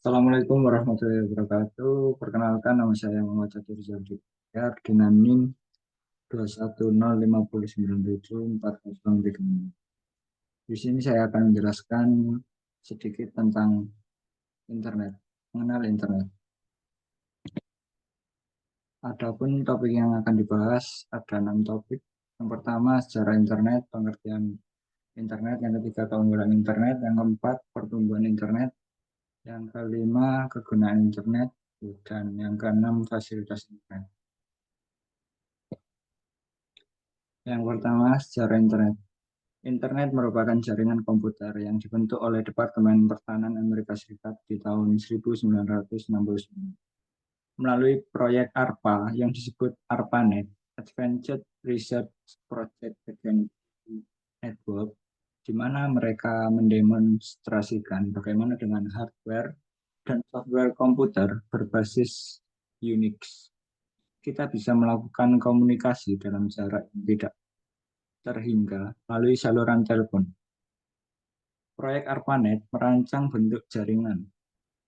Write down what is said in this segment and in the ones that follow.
Assalamualaikum warahmatullahi wabarakatuh. Perkenalkan, nama saya Muhammad Catur Zabdikar dengan NIM 210597403. Di sini saya akan menjelaskan sedikit tentang internet, mengenal internet. Adapun topik yang akan dibahas ada 6 topik. Yang pertama, sejarah internet, pengertian internet. Yang ketiga, keunggulan internet. Yang keempat, pertumbuhan internet. Yang kelima, kegunaan internet. Dan yang keenam, fasilitas internet. Yang pertama, sejarah internet. Internet merupakan jaringan komputer yang dibentuk oleh Departemen Pertahanan Amerika Serikat di tahun 1969 melalui proyek ARPA yang disebut ARPANET, Advanced Research Project Network, di mana mereka mendemonstrasikan bagaimana dengan hardware dan software komputer berbasis Unix kita bisa melakukan komunikasi dalam jarak yang tidak terhingga melalui saluran telepon. Proyek ARPANET merancang bentuk jaringan,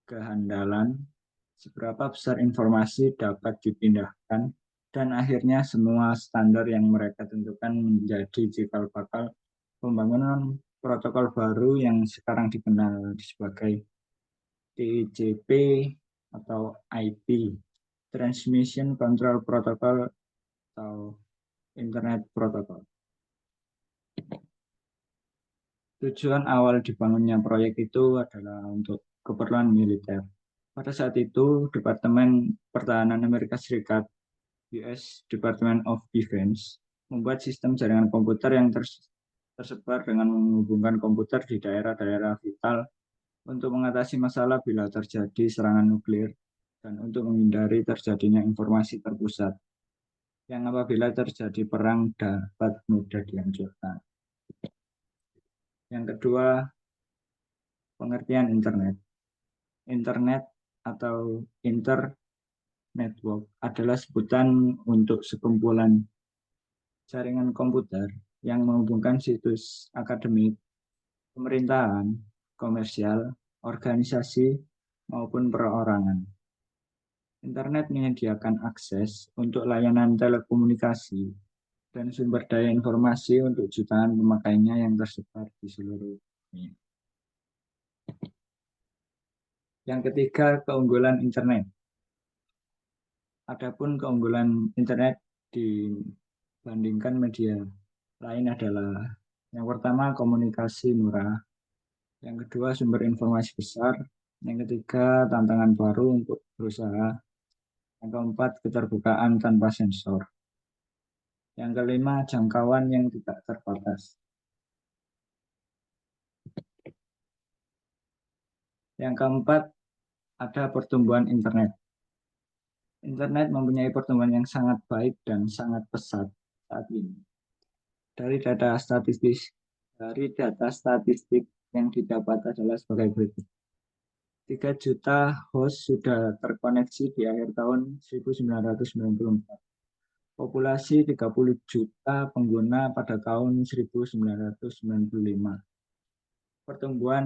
kehandalan, seberapa besar informasi dapat dipindahkan, dan akhirnya semua standar yang mereka tentukan menjadi cikal bakal pembangunan protokol baru yang sekarang dikenal sebagai TCP atau IP, Transmission Control Protocol atau Internet Protocol. Tujuan awal dibangunnya proyek itu adalah untuk keperluan militer. Pada saat itu, Departemen Pertahanan Amerika Serikat, US Department of Defense, membuat sistem jaringan komputer yang tersebar dengan menghubungkan komputer di daerah-daerah vital untuk mengatasi masalah bila terjadi serangan nuklir dan untuk menghindari terjadinya informasi terpusat yang apabila terjadi perang dapat mudah dihancurkan. Yang kedua, pengertian internet. Internet atau internetwork adalah sebutan untuk sekumpulan jaringan komputer yang menghubungkan situs akademik, pemerintahan, komersial, organisasi, maupun perorangan. Internet menyediakan akses untuk layanan telekomunikasi dan sumber daya informasi untuk jutaan pemakainya yang tersebar di seluruh dunia. Yang ketiga, keunggulan internet. Adapun keunggulan internet dibandingkan media lain adalah yang pertama komunikasi murah, yang kedua sumber informasi besar, yang ketiga tantangan baru untuk berusaha, yang keempat keterbukaan tanpa sensor, yang kelima jangkauan yang tidak terbatas, yang keempat ada pertumbuhan internet. Internet mempunyai pertumbuhan yang sangat baik dan sangat pesat saat ini. Dari data statistik yang didapat adalah sebagai berikut. 3 juta host sudah terkoneksi di akhir tahun 1994. Populasi 30 juta pengguna pada tahun 1995. Pertumbuhan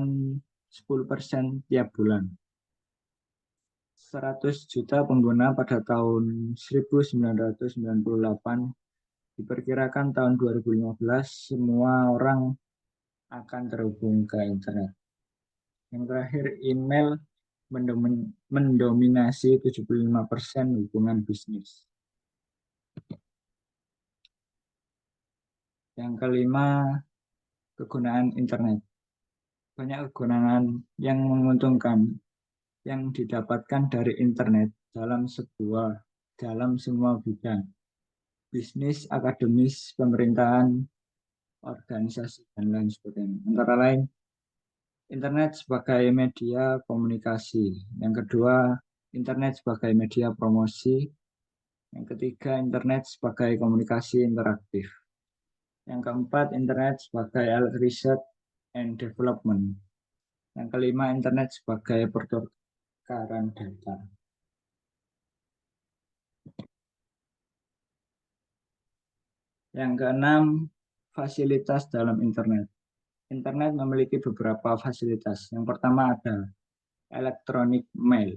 10% tiap bulan. 100 juta pengguna pada tahun 1998. Diperkirakan tahun 2015 semua orang akan terhubung ke internet. Yang terakhir, email mendominasi 75% hubungan bisnis. Yang kelima, kegunaan internet. Banyak kegunaan yang menguntungkan yang didapatkan dari internet dalam semua bidang. Bisnis, akademis, pemerintahan, organisasi, dan lain sebagainya. Antara lain, internet sebagai media komunikasi. Yang kedua, internet sebagai media promosi. Yang ketiga, internet sebagai komunikasi interaktif. Yang keempat, internet sebagai alat riset and development. Yang kelima, internet sebagai pertukaran data. Yang keenam, fasilitas dalam internet. Internet memiliki beberapa fasilitas. Yang pertama ada elektronik mail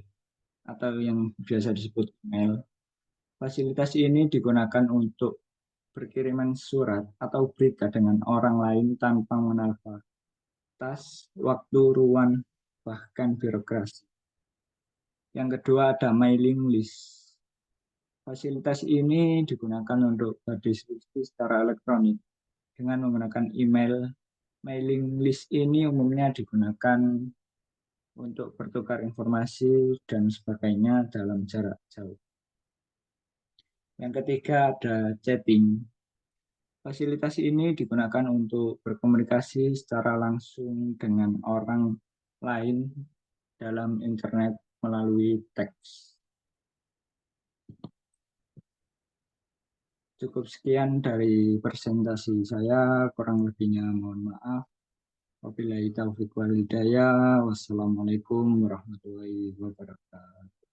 atau yang biasa disebut mail. Fasilitas ini digunakan untuk berkiriman surat atau berita dengan orang lain tanpa mengenal batas, waktu, ruang, bahkan birokrasi. Yang kedua ada mailing list. Fasilitas ini digunakan untuk berdiskusi secara elektronik dengan menggunakan email. Mailing list ini umumnya digunakan untuk bertukar informasi dan sebagainya dalam jarak jauh. Yang ketiga ada chatting. Fasilitas ini digunakan untuk berkomunikasi secara langsung dengan orang lain dalam internet melalui teks. Cukup sekian dari presentasi saya, kurang lebihnya mohon maaf. Wabillahi taufiq wal hidayah. Wassalamualaikum warahmatullahi wabarakatuh.